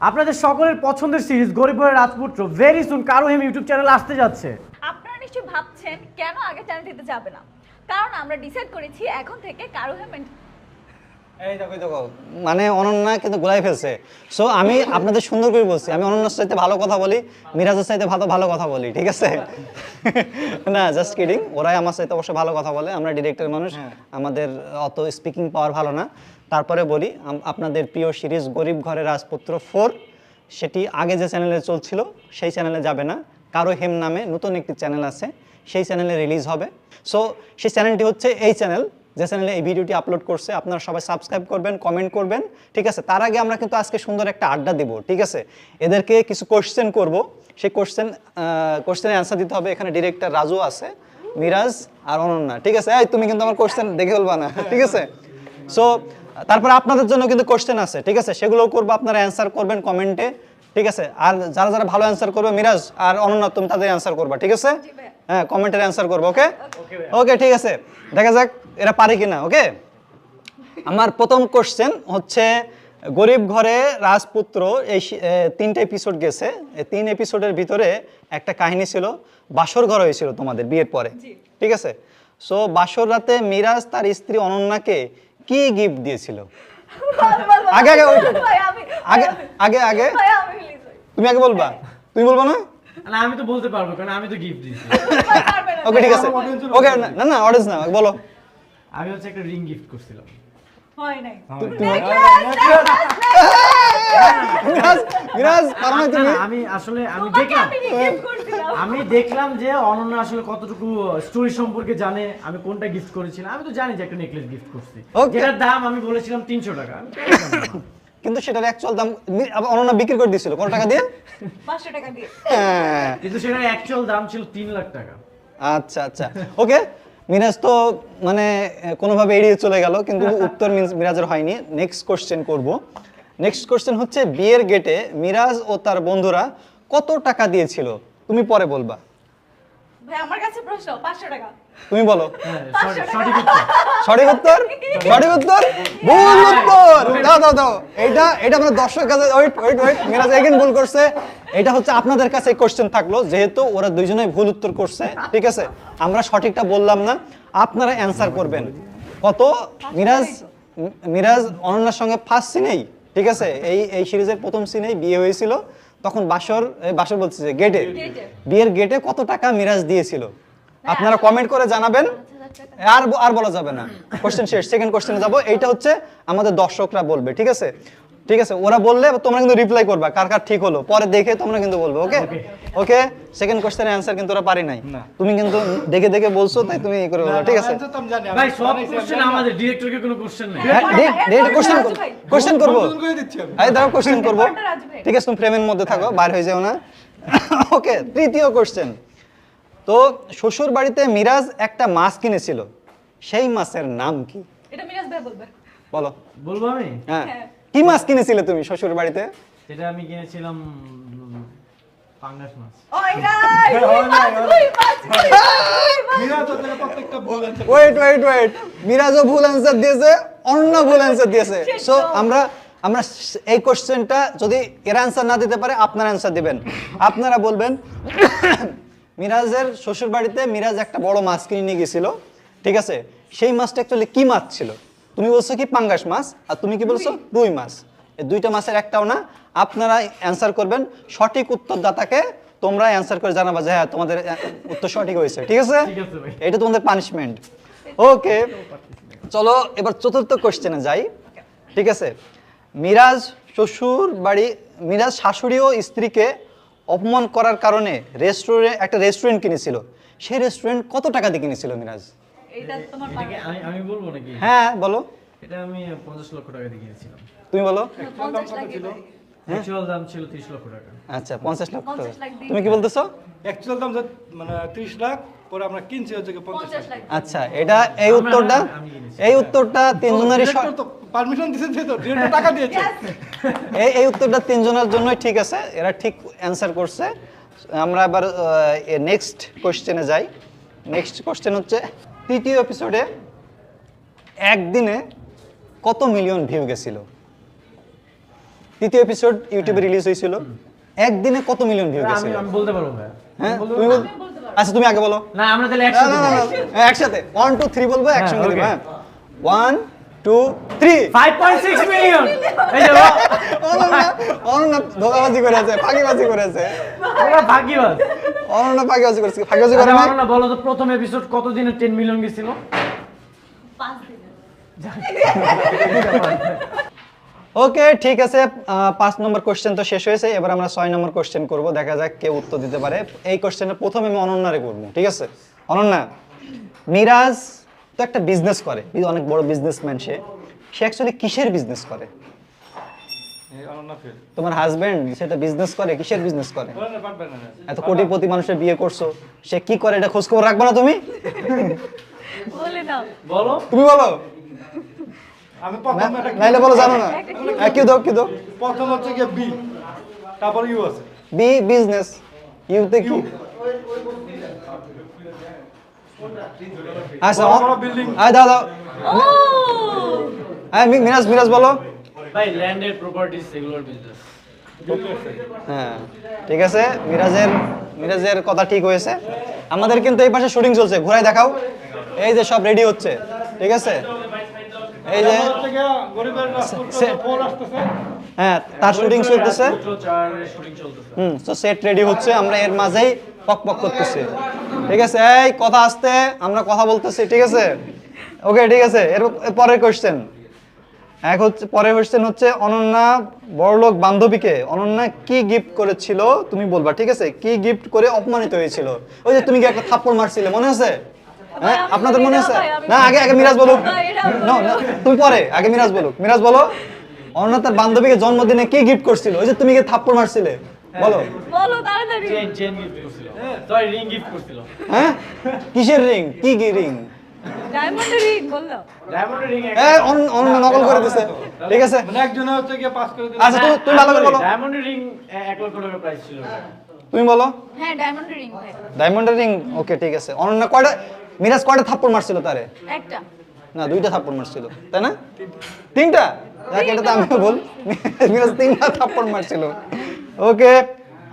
আপনাদের সকলের পছন্দের সিরিজ গরিব ঘরের রাজপুত্র ভেরি সুন কারো হেম ইউটিউব চ্যানেল আসতে যাচ্ছে। আপনারা নিশ্চয়ই ভাবছেন কেন আগে চ্যানেলটিতে যাবে না, কারণ আমরা ডিসাইড করেছি এখন থেকে কারো হেম এই দেখো মানে অনন্যা কিন্তু গোলাই ফেলছে। সো আমি আপনাদের সুন্দর করে বলছি, আমি অনন্যার সাথে ভালো কথা বলি, মিরাজের সাথে ভালো কথা বলি, ঠিক আছে? না জাস্ট কিডিং, ওরাই আমার সাথে অবশ্যই ভালো কথা বলে। আমরা ডিরেক্টর মানুষ, আমাদের অত স্পিকিং পাওয়ার ভালো না। তারপরে বলি, আপনাদের প্রিয় সিরিজ গরিব ঘরের রাজপুত্র 4 সেটি আগে যে চ্যানেলে চলছিল সেই চ্যানেলে যাবে না, কারো হেম নামে নতুন একটি চ্যানেল আছে, সেই চ্যানেলে রিলিজ হবে। সো সেই চ্যানেলটি হচ্ছে এই চ্যানেল, যে চ্যানেলে এই ভিডিওটি আপলোড করছে। আপনারা সবাই সাবস্ক্রাইব করবেন, কমেন্ট করবেন, ঠিক আছে? তার আগে আমরা কিন্তু আজকে সুন্দর একটা আড্ডা দিব, ঠিক আছে? এদেরকে কিছু কোশ্চেন করব, সেই কোশ্চেনের অ্যান্সার দিতে হবে। এখানে ডিরেক্টর রাজু আছে, মিরাজ আর অনন্যা, ঠিক আছে? এই তুমি কিন্তু আমার কোশ্চেন দেখে ফেলবা না, ঠিক আছে? সো তারপরে আপনাদের জন্য কিন্তু কোশ্চেন আছে, ঠিক আছে? সেগুলোও করবো, আপনারা অ্যান্সার করবেন কমেন্টে, ঠিক আছে? আর যারা ভালো অ্যান্সার করবে, মিরাজ আর অনন্যা তুমি তাদের অ্যান্সার করবা, ঠিক আছে? হ্যাঁ, কমেন্টের অ্যান্সার করবো, ওকে? ওকে, ঠিক আছে, দেখা যাক এরা পারে কিনা। ওকে, আমার প্রথম কোশ্চেন হচ্ছে গরিব ঘরে রাজপুত্র এই 3টা এপিসোড গেছে, এই 3 এপিসোডের ভিতরে একটা কাহিনী ছিল, বাসর ঘর হয়েছিল তোমাদের বিয়ের পরে, ঠিক আছে? সো বাসর রাতে মিরাজ তার স্ত্রী অনন্যাকে কি গিফট দিয়েছিল? আগে তুমি আগে বলবা, তুমি বলবা না? না আমি তো বলতে পারবো, কারণ আমি তো গিফট দিয়েছি। ওকে, ঠিক আছে, ওকে, না অডিয়েন্স না, বলো। আমি হচ্ছে একটা রিং গিফট করছিলাম। হয় নাই। মিরাজ পারো তুমি? আমি আসলে আমি দেখলাম যে অনন্যা আসলে কতটুকু স্টোরি সম্পর্কে জানে, আমি কোনটা গিফট করেছিলাম। আমি তো জানি যে একটা নেকলেস গিফট করছি, যেটার দাম আমি বলেছিলাম 300 টাকা, কিন্তু সেটার অ্যাকচুয়াল দাম অনন্যা বিক্রি করে দিয়েছিল কত টাকা দিয়ে? 500 টাকা দিয়ে। কিন্তু সেটার অ্যাকচুয়াল দাম ছিল 3 লাখ টাকা। আচ্ছা, ওকে। মিরাজ তো মানে কোনোভাবে এড়িয়ে চলে গেল, কিন্তু উত্তর মিরাজের হয়নি। নেক্সট কোশ্চেন করব। নেক্সট কোশ্চেন হচ্ছে বিয়ের গেটে মিরাজ ও তার বন্ধুরা কত টাকা দিয়েছিল? তুমি পরে বলবা। ভাই আমার কাছে প্রশ্ন 500 টাকা। তুমি বলো। সঠিক উত্তর। সঠিক উত্তর? ভুল উত্তর। দাও এটা মানে দর্শক কাছে ওয়েট মিরাজ এগেইন ভুল করছে। এটা হচ্ছে আপনাদের কাছে কোশ্চেন থাকলো, যেহেতু ওরা দুইজনেই ভুল উত্তর করছে, ঠিক আছে? আমরা সঠিকটা বললাম না, আপনারা অ্যানসার করবেন। কত? মিরাজ অনন্যার সঙ্গে ফার্স্ট সিনেই, ঠিক আছে, এই সিরিজের প্রথম সিনেই বিয়ে হয়েছিল, তখন বাসর বলছে যে বিয়ের গেটে কত টাকা মিরাজ দিয়েছিল? আপনারা কমেন্ট করে জানাবেন। আর বলা যাবে না, কোশ্চেন শেষ। সেকেন্ড কোশ্চেনে যাব। এইটা হচ্ছে আমাদের দর্শকরা বলবে, ঠিক আছে? ওরা বললে তোমরা কিন্তু রিপ্লাই করবা কার ঠিক হলো, পরে দেখে তোমরা কিন্তু বলবে। ওকে, সেকেন্ড কোশ্চেনের অ্যানসার কিন্তু ওরা পারি নাই, তুমি কিন্তু দেখে বলছো, তাই তুমি এই করে বলো, ঠিক আছে? ভাই সব কোশ্চেন আমাদের, ডিরেক্টরকে কোনো কোশ্চেন নেই। কোশ্চেন করব, এই দাও কোশ্চেন করব, ঠিক আছে? তুমি ফ্রেমের মধ্যে থাকো, বাইরে হয়ে যাও না। ওকে, তৃতীয় কোশ্চেন। তো শ্বশুর বাড়িতে মিরাজ একটা মাছ কিনেছিল, সেই মাছের নাম কি? এটা মিরাজ ভাই বলবে। বলবো আমি? হ্যাঁ, কি মাছ কিনেছিলে তুমি শ্বশুর বাড়িতে? সেটা আমি কিনেছিলাম পাঙ্গাস মাছ। ওয়েট, মিরাজও ভুল অ্যান্সার দিয়েছে, অনন্যা ভুল অ্যান্সার দিয়েছে। সো আমরা এই কোশ্চেনটা যদি এর অ্যান্সার না দিতে পারে, আপনারা অ্যান্সার দিবেন। আপনারা বলবেন মিরাজের শ্বশুর বাড়িতে মিরাজ একটা বড় মাছ কিনে নিয়ে গেছিল, ঠিক আছে? সেই মাছটা অ্যাকচুয়ালি কি মাছ ছিল? তুমি বলছো কি পাঙ্গাস মাছ, আর তুমি কি বলছো রুই মাছ। এই দুইটা মাছের একটাও না। আপনারা অ্যান্সার করবেন, সঠিক উত্তরদাতাকে তোমরা অ্যান্সার করে জানাবা যে হ্যাঁ তোমাদের উত্তর সঠিক হয়েছে, ঠিক আছে? এটা তোমাদের পানিশমেন্ট। ওকে, চলো এবার চতুর্থ কোশ্চেনে যাই, ঠিক আছে? মিরাজ শাশুড়ি ও স্ত্রীকে অপমান করার কারণে একটা রেস্টুরেন্ট কিনেছিল, সেই রেস্টুরেন্ট কত টাকা দিয়ে কিনেছিল মিরাজ? এটা তোমার আমি বলবো নাকি? হ্যাঁ বলো। এটা আমি 50 লক্ষ টাকা দিয়ে কিনেছিলাম। তুমি বলো। 50 লাখ ছিল। অ্যাকচুয়াল দাম ছিল 30 লক্ষ টাকা। আচ্ছা, 50 লক্ষ টাকা। তুমি কি বলতেছো? অ্যাকচুয়াল দাম মানে 30 লাখ, পরে আমরা কিনছি হচ্ছে 50 লাখ। আচ্ছা, এই উত্তরটা তিনজনেরই পারমিশন দিয়েছে, তো টাকা দিয়েছে। এই উত্তরটা তিনজনের জন্যই ঠিক আছে, এরা ঠিক অ্যান্সার করছে। আমরা এবার নেক্সট কোশ্চেনে যাই। নেক্সট কোশ্চেন হচ্ছে তৃতীয় এপিসোডে একদিনে কত মিলিয়ন ভিউ গেছিল? তৃতীয় এপিসোড ইউটিউবে রিলিজ হয়েছিল, একদিনে কত মিলিয়ন ভিউ আমি গেছিল? আমি বলতে পারবো ভাই। হ্যাঁ তুমি আচ্ছা তুমি আগে বলো। না আমরা তাহলে না একসাথে না না বলবো। না, একসাথে 1 2 3 বলবো, একসঙ্গে okay. দেবো। হ্যাঁ 1 2 3। 5.6 মিলিয়ন। এই যে অনন্যা ধোকাবাজি করে আছে, ফাঁকিবাজি করে আছে। ওরা ভাগিবাজ। অনন্যা ফাঁকিবাজি করেছে, ফাঁকিবাজি করে আচ্ছা, না। অনন্যা বলো তো প্রথম এপিসোড কত দিনে 10 মিলিয়ন গেছিল? 5 দিনে। ওকে ঠিক আছে, 5 নম্বর কোশ্চেন তো শেষ হয়েছে, এবার আমরা 6 নম্বর কোশ্চেন করব, দেখা যাক কে উত্তর দিতে পারে। এই কোশ্চেনের প্রথমে আমি অনন্যারে করব, ঠিক আছে? অনন্যা, মিরাজ তো একটা বিজনেস করে, অনেক বড় বিজনেসম্যান, সে অ্যাকচুয়ালি কিসের বিজনেস করে? এই অনন্যা ফেল। তোমার হাজবেন্ড সেটা বিজনেস করে, কিসের বিজনেস করে? বলেন না, পারবেন না। এত কোটিপতি মানুষের বিয়ে করছো, সে কি করে এটা খোঁজ খবর রাখবে না তুমি? বলে দাও। বলো। তুমি বলো। আমি প্রথম একটা নাইলে বলো জানো না। কি দাও কি দাও? প্রথম হচ্ছে গিয়ে বি, তারপর ইউ আছে। বি বিজনেস, ইউতে কি? আচ্ছা বড় বড় building। দাও দাও। ও মিরাজ মিরাজ বলো। ভাই ল্যান্ডেড প্রপার্টিজ এগুলোর বিজনেস। হ্যাঁ ঠিক আছে, মিরাজের কথা ঠিক হয়েছে। আমাদের কিন্তু এই পাশে শুটিং চলছে, ঘোরায় দেখাও। এই যে সব রেডি হচ্ছে, ঠিক আছে? এই যে হচ্ছে গিয়ে গরিবের রাষ্ট্র ফোর আসতেছে। হ্যাঁ তার শুটিং চলতেছে। শুটিং চলতেছে। তো সেট রেডি হচ্ছে, আমরা এর মাঝেই পক পক করতেছি, ঠিক আছে? এই কথা আসতে, আমরা কথা বলতেছি, ঠিক আছে? ওকে ঠিক আছে, এর পরের কোশ্চেন পরের কোশ্চেন হচ্ছে অনন্যা বড়লোক বান্ধবীকে অনন্যা কি গিফট করেছিল তুমি বলবা, ঠিক আছে? কি গিফট করে অপমানিত হয়েছিল? ওই যে তুমি কি একটা থাপ্পড় মারছিলে, মনে আছে? হ্যাঁ আপনাদের মনে আছে? না আগে মিরাজ বলুক। না তুমি পরে, আগে মিরাজ বলুক। মিরাজ বলো, অনন্যা তার বান্ধবীকে জন্মদিনে কি গিফট করছিল? ওই যে তুমি কি থাপ্পড় মারছিলে, বলো। বলো তাড়াতাড়ি। চেন গিফট করছিল। সরি রিং গিফট করছিল। হ্যাঁ কিসের রিং? কি রিং? ডায়মন্ডের রিং বললো। Diamond ring. অনন্যা নকল করে দিছে, ঠিক আছে? মানে একজনে হচ্ছে গিয়ে পাস করে দিল। আচ্ছা তুমি ভালো করে বলো। ডায়মন্ড রিং 1 লক্ষ টাকা প্রাইস ছিল। তুমি বলো। হ্যাঁ ডায়মন্ডের রিং ভাই। ডায়মন্ডের রিং, ওকে ঠিক আছে। অনন্যা মিরাজ কয়টা থাপ্পড় মারছিল তারে? একটা। না 2টা থাপ্পড় মারছিল, তাই না? 3টা? দেখ এটা তো আমি বল, মিরাজ 3টা থাপ্পড় মারছিল। ওকে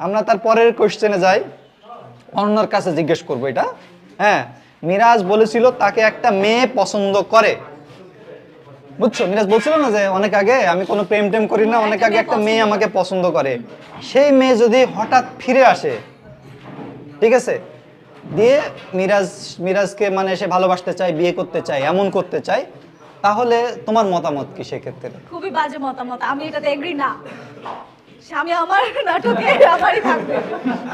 আমরা তার পরের কোশ্চেনে যাই। অনন্যার কাছে জিজ্ঞেস করবো এটা। হ্যাঁ মিরাজ বলেছিল তাকে একটা মেয়ে পছন্দ করে, বুঝছো? মিরাজ বলছিল না যে অনেক আগে আমি কোনো প্রেম টেম করি না, অনেক আগে একটা মেয়ে আমাকে পছন্দ করে। সেই মেয়ে যদি হঠাৎ ফিরে আসে, ঠিক আছে, দিয়ে মিরাজকে মানে সে ভালোবাসতে চায়, বিয়ে করতে চায়, এমন করতে চায়, তাহলে তোমার মতামত কি সেক্ষেত্রে? খুবই বাজে মতামত, আমি এটাতে এগ্রি না। স্বামী আমার নাটকে আমারই থাকবে,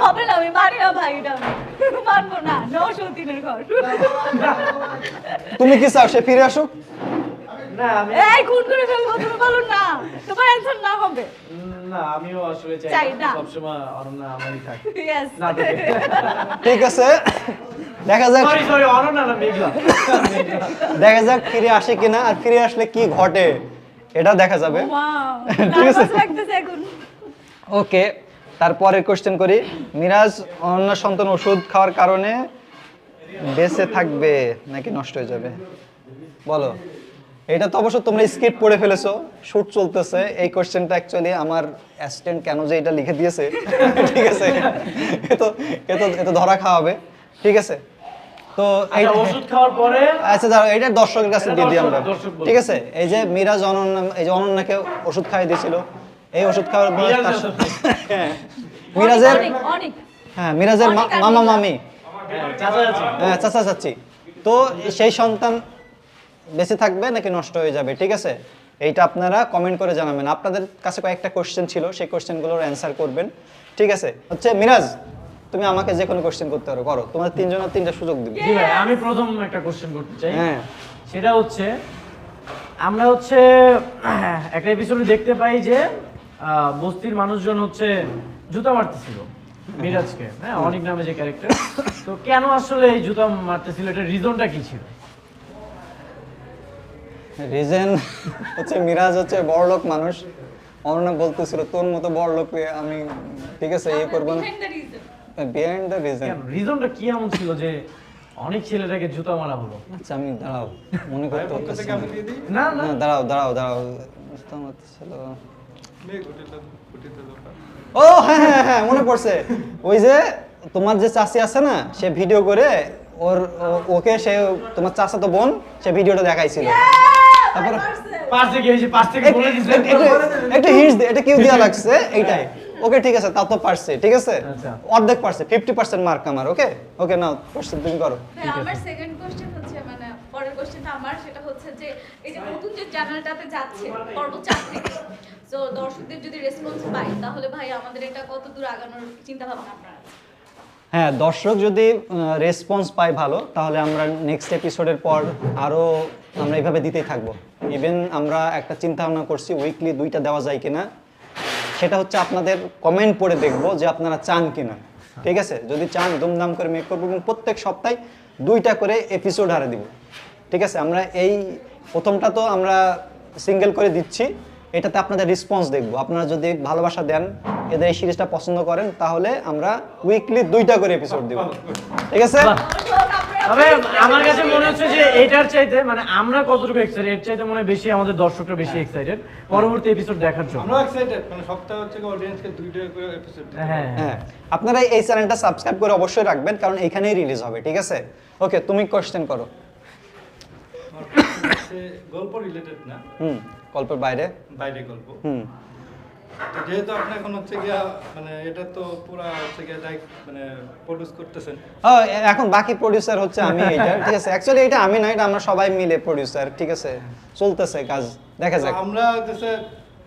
হবে না, আমি মানি না ভাই, এটা আমি মানবো না। নৌসতীনের ঘর। তুমি কি চাও সে ফিরে আসুক? না আমি এই খুন করে ফেলবো, তুমি বলো না, তোমার অ্যানসার না হবে। না আমিও আসলে চাই চাই না। সবসময় অনন্যা আমারই থাকে। ইয়েস। না ঠিক আছে, দেখা যাক সরি অনন্যা না মেঘলা। দেখা যাক ফিরে আসে কিনা, আর ফিরে আসলে কি ঘটে এটা দেখা যাবে। ঠিক আছে, নার্ভাস লাগতেছে এখন। ওকে তারপরের কোশ্চেন করি। মিরাজ অন্য সন্তান ওষুধ খাওয়ার কারণে বেঁচে থাকবে নাকি নষ্ট হয়ে যাবে, বলো। এটা তো অবশ্য তোমরা স্ক্রিপ্ট পড়ে ফেলেছো, শুট চলতেছে। এই কোশ্চেনটা অ্যাকচুয়ালি আমার অ্যাসিস্ট্যান্ট কেন যে এটা লিখে দিয়েছে, ঠিক আছে, এতো ধরা খাওয়াবে, ঠিক আছে? তো আচ্ছা ওষুধ খাওয়ার পরে আচ্ছা দাঁড়াও, এটা দর্শকের কাছে দিয়ে দিই আমরা, দর্শক বলবে। ঠিক আছে? এই যে মিরাজ এই যে অনন্যাকে ওষুধ খাইয়ে দিয়েছিল, এই ওষুধ খাওয়ার পর মিরাজ তার ওষুধ। হ্যাঁ, মিরাজের অনেক হ্যাঁ মিরাজের অনেক আর মামা মিরাজ। মামি, চাচা আছে। হ্যাঁ চাচা চাচি, তো সেই সন্তান বেঁচে থাকবে নাকি নষ্ট হয়ে যাবে, ঠিক আছে? এইটা আপনারা কমেন্ট করে জানাবেন। আপনাদের কাছে কয়েকটা কোশ্চেন ছিল, সেই কোশ্চেনগুলোর অ্যান্সার করবেন, ঠিক আছে? হচ্ছে মিরাজ, তুমি আমাকে যে কোনো কোশ্চেন করতে পারো, করো। তোমার তিনজনের 3টা সুযোগ দিব। জি ভাই আমি প্রথম একটা কোশ্চেন করতে চাই। হ্যাঁ সেটা হচ্ছে আমরা হচ্ছে একটা এপিসোডে দেখতে পাই যে বস্তির মানুষজন হচ্ছে জুতা মারতেছিল মিরাজকে, হ্যাঁ অনেক নামে যে ক্যারেক্টার। তো কেন আসলে এই জুতা মারতেছিল, এটা রিজনটা কি ছিল? রিজন হচ্ছে মিরাজ হচ্ছে বড়লোক মানুষ, অনন্যা বলতেছিল তোর মতো বড়লোক আমি, ঠিক আছে, ইয়ে করবো না। বিহাইন্ড দ্য রিজন, রিজনটা কি এমন ছিল যে অনেক ছেলেটাকে জুতা মারা হলো? আচ্ছা আমি দাঁড়াও মনে করতে পক্ষ পারতেছি থেকে না। আমি দিয়ে দিই। না না না দাঁড়াও বুঝতে পারতেছিল মেঘ উঠিতে দোকান। ও হ্যাঁ হ্যাঁ হ্যাঁ মনে পড়ছে, ওই যে তোমার যে চাচি আছে না, সে ভিডিও করে ওকে সে তোমার চাচাতো বোন সে ভিডিওটা দেখাইছিল। তারপরে পার্সে গিয়েছি, পার্স থেকে বলে দিছে। একটা হিন্টস দে, এটা কিউ দেয়া লাগছে এইটাই। ওকে ঠিক আছে, তা তো পারছে, ঠিক আছে আচ্ছা। অর্ধেক পারছে, 50% মার্ক আমার। ওকে ওকে নাও কোশ্চেন তুমি করো। হ্যাঁ, আমার সেকেন্ড কোশ্চেন হচ্ছে মানে পরের কোশ্চেনটা আমার, সেটা হচ্ছে যে এই যে নতুন যে চ্যানেলটাতে যাচ্ছে পর্ব 4 থেকে, তো দর্শকদের যদি রেসপন্স পাই তাহলে ভাই আমাদের এটা কত দূর আগানোর চিন্তা ভাবনা আপনার আছে? হ্যাঁ, দর্শক যদি রেসপন্স পায় ভালো, তাহলে আমরা নেক্সট এপিসোডের পর আরও আমরা এইভাবে দিতেই থাকবো। ইভেন আমরা একটা চিন্তা ভাবনা করছি উইকলি 2টা দেওয়া যায় কিনা, সেটা হচ্ছে আপনাদের কমেন্ট পড়ে দেখবো যে আপনারা চান কিনা। ঠিক আছে, যদি চান দুমদাম করে মেক করবো এবং প্রত্যেক সপ্তাহে 2টা করে এপিসোড হারে দিব। ঠিক আছে, আমরা এই প্রথমটা তো আমরা সিঙ্গেল করে দিচ্ছি, এটাতে আপনাদের রেসপন্স দেখবো। আপনারা যদি ভালোবাসা দেন, এদের এই সিরিজটা পছন্দ করেন, তাহলে আমরা উইকলি 2টা করে এপিসোড দেব। ঠিক আছে, তবে আমার কাছে মনে হচ্ছে যে এটার চাইতে মানে আমরা কতটুকু এক্সাইটেড, এর চাইতে মনে হয় বেশি আমাদের দর্শকরা বেশি এক্সাইটেড পরবর্তী এপিসোড দেখার জন্য। আমরা এক্সাইটেড, মানে সপ্তাহে হচ্ছে অডিয়েন্সকে 2টা করে এপিসোড দিতে হবে। হ্যাঁ হ্যাঁ আপনারা এই চ্যানেলটা সাবস্ক্রাইব করে অবশ্যই রাখবেন, কারণ এখানেই রিলিজ হবে। ঠিক আছে, ওকে তুমি কোশ্চেন করো। আমার question হচ্ছে গল্প রিলেটেড না, গল্পের বাইরে। বাইরে গল্প। হুম তো যেহেতু আপনি এখন হচ্ছে গিয়া মানে এটা তো পুরা হচ্ছে গিয়া মানে প্রডিউস করতেছেন, ও এখন বাকি প্রোডিউসার হচ্ছে আমি এইটা। ঠিক আছে, অ্যাকচুয়ালি এটা আমি না, এটা আমরা সবাই মিলে প্রোডিউসার। ঠিক আছে, চলতেছে কাজ, দেখা যাক। তো আমরা হচ্ছে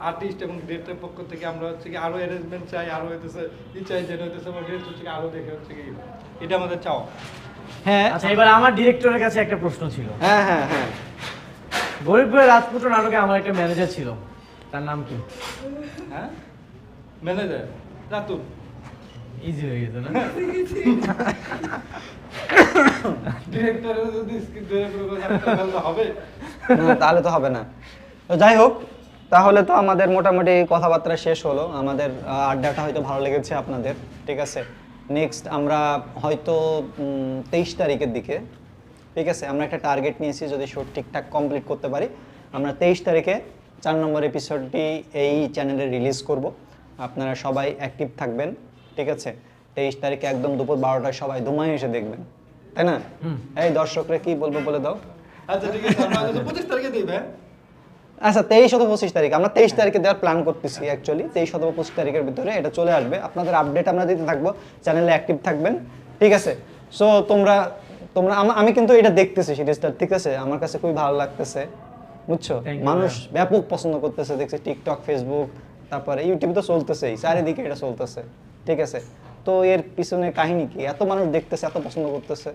আর্টিস্ট এবং ডিরেক্টরের পক্ষ থেকে আমরা হচ্ছে কি আরো অ্যারেঞ্জমেন্ট চাই, আরো হইতেছে চাই, যেটা হইতেছে অডিয়েন্স হচ্ছে কি আরো দেখে হচ্ছে কি, এটা আমাদের চাওয়া। হ্যাঁ আচ্ছা, এবার আমার ডিরেক্টরের কাছে একটা প্রশ্ন ছিল। হ্যাঁ হ্যাঁ হ্যাঁ গরিব ভাই রাজপুত্র নাটকে আমার একটা ম্যানেজার ছিল, তার নাম কি? হ্যাঁ, ম্যানেজার রাতুল। ইজি হয়ে গেছে না? ডিরেক্টরের যদি স্ক্রিপ্ট ধরে পুরো কথা হবে। না, তাহলে তো হবে না। তো যাই হোক, তাহলে তো আমাদের মোটামুটি কথাবার্তা শেষ হলো। আমাদের আড্ডাটা হয়তো ভালো লেগেছে আপনাদের। ঠিক আছে, নেক্সট আমরা হয়তো 23 তারিখের দিকে, ঠিক আছে, আমরা একটা টার্গেট নিয়েছি, যদি শো ঠিকঠাক কমপ্লিট করতে পারি আমরা 23 তারিখে 4 নম্বর এপিসোডটি এই চ্যানেলে রিলিজ করব। আপনারা সবাই অ্যাক্টিভ থাকবেন। ঠিক আছে, 23 তারিখে একদম দুপুর 12টায় সবাই ধুমায় এসে দেখবেন, তাই না? এই দর্শকরা কি বলবো বলে দাও। আচ্ছা ঠিক আছে, আমরা হয়তো 25 তারিখে দিই ভাই। আচ্ছা 23 অথবা 25 তারিখ, আমরা 23 তারিখে দেওয়ার প্ল্যান করতেছি। অ্যাকচুয়ালি 23 অথবা 25 তারিখের ভিতরে এটা চলে আসবে। আপনাদের আপডেট আমরা দিতে থাকবো, চ্যানেলে অ্যাক্টিভ থাকবেন। ঠিক আছে, সো তোমরা আমি কিন্তু এটা দেখতেছি সিরিজটা। ঠিক আছে, আমার কাছে খুবই ভালো লাগতেছে, বুঝছো? Thank you, মানুষ ব্যাপক পছন্দ করতেছে, দেখছি টিকটক, ফেসবুক, তারপরে ইউটিউব তো চলতেছেই, চারিদিকে এটা চলতেছে। ঠিক আছে, তো এর পিছনে কাহিনী কি? এত মানুষ দেখতেছে, এত পছন্দ করতেছে।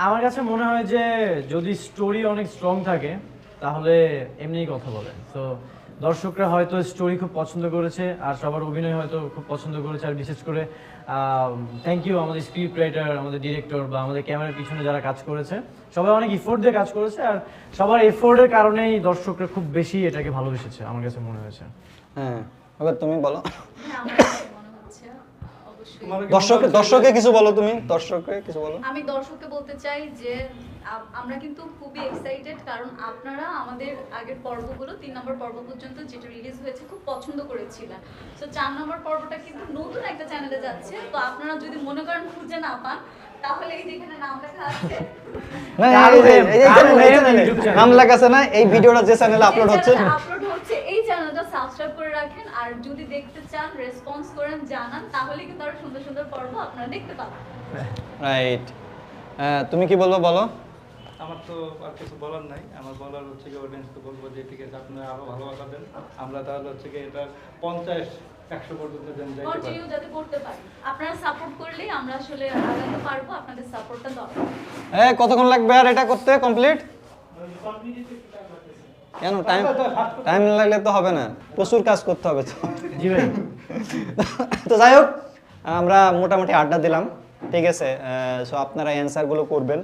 আমার কাছে মনে হয় যে যদি স্টোরি অনেক স্ট্রং থাকে তাহলে এমনিই কথা বলে। তো দর্শকরা হয়তো স্টোরি খুব পছন্দ করেছে, আর সবার অভিনয় হয়তো খুব পছন্দ করেছে। আর বিশেষ করে থ্যাংক ইউ আমাদের স্ক্রিপ্ট রাইটার, আমাদের ডিরেক্টর বা আমাদের ক্যামেরার পিছনে যারা কাজ করেছে, সবাই অনেক এফোর্ট দিয়ে কাজ করেছে। আর সবার এফোর্টের কারণেই দর্শকরা খুব বেশি এটাকে ভালোবেসেছে, আমার কাছে মনে হয়েছে। হ্যাঁ, এবার তুমি বলো। হ্যাঁ, আমার কাছে মনে হচ্ছে অবশ্যই। তোমার কি দর্শককে কিছু বলো, তুমি দর্শককে কিছু বলো। আমি দর্শককে বলতে চাই যে আমরা কিন্তু খুবই এক্সাইটেড, কারণ আপনারা আমাদের আগের পর্বগুলো 3 নম্বর পর্ব পর্যন্ত যেটা রিলিজ হয়েছে খুব পছন্দ করেছিলেন। তো 4 নম্বর পর্বটা কিন্তু নতুন একটা চ্যানেলে যাচ্ছে। তো আপনারা যদি মনে করেন খুঁজে না পান, তাহলে এই যেখানে নাম লেখা আছে, না, কারো এই এই চ্যানেলে YouTube channel। নাম লেখা আছে না, এই ভিডিওটা যে চ্যানেলে আপলোড হচ্ছে। আপলোড হচ্ছে, এই চ্যানেলটা সাবস্ক্রাইব করে রাখেন। আর যদি দেখতে চান, রেসপন্স করেন, জানান, তাহলে কিন্তু আরো সুন্দর সুন্দর পর্ব আপনারা দেখতে পাবেন। রাইট, তুমি কি বলবো বলো। আমার তো আর কিছু বলার নাই। আমার বলার হচ্ছে কি অডিয়েন্সকে বলবো যে ঠিক আছে, আপনারা আরো ভালোবাসা দেন। আমরা তাহলে হচ্ছে কি এটা 50-100 পর্যন্ত যেন যাইতে পারি। কন্টিনিউ যাতে করতে পারি, আপনারা সাপোর্ট করলেই আমরা আসলে আগাতে পারবো। আপনাদের সাপোর্টটা দরকার। কতক্ষণ লাগবে আর এটা করতে কমপ্লিট? কেন টাইম লাগলে তো হবে না, প্রচুর কাজ করতে হবে তো। জি ভাই। তো যাই হোক, আমরা মোটামুটি আড্ডা দিলাম। ঠিক আছে, সো আপনারা অ্যান্সারগুলো করবেন।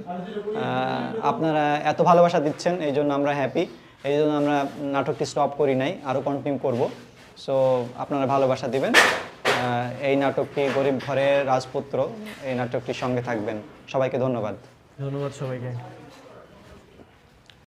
আপনারা এত ভালোবাসা দিচ্ছেন, এই জন্য আমরা হ্যাপি। এই জন্য আমরা নাটকটি স্টপ করি নাই, আরও কন্টিনিউ করব। সো আপনারা ভালোবাসা দিবেন। এই নাটকটি গরিব ঘরের রাজপুত্র, এই নাটকটির সঙ্গে থাকবেন। সবাইকে ধন্যবাদ। ধন্যবাদ সবাইকে।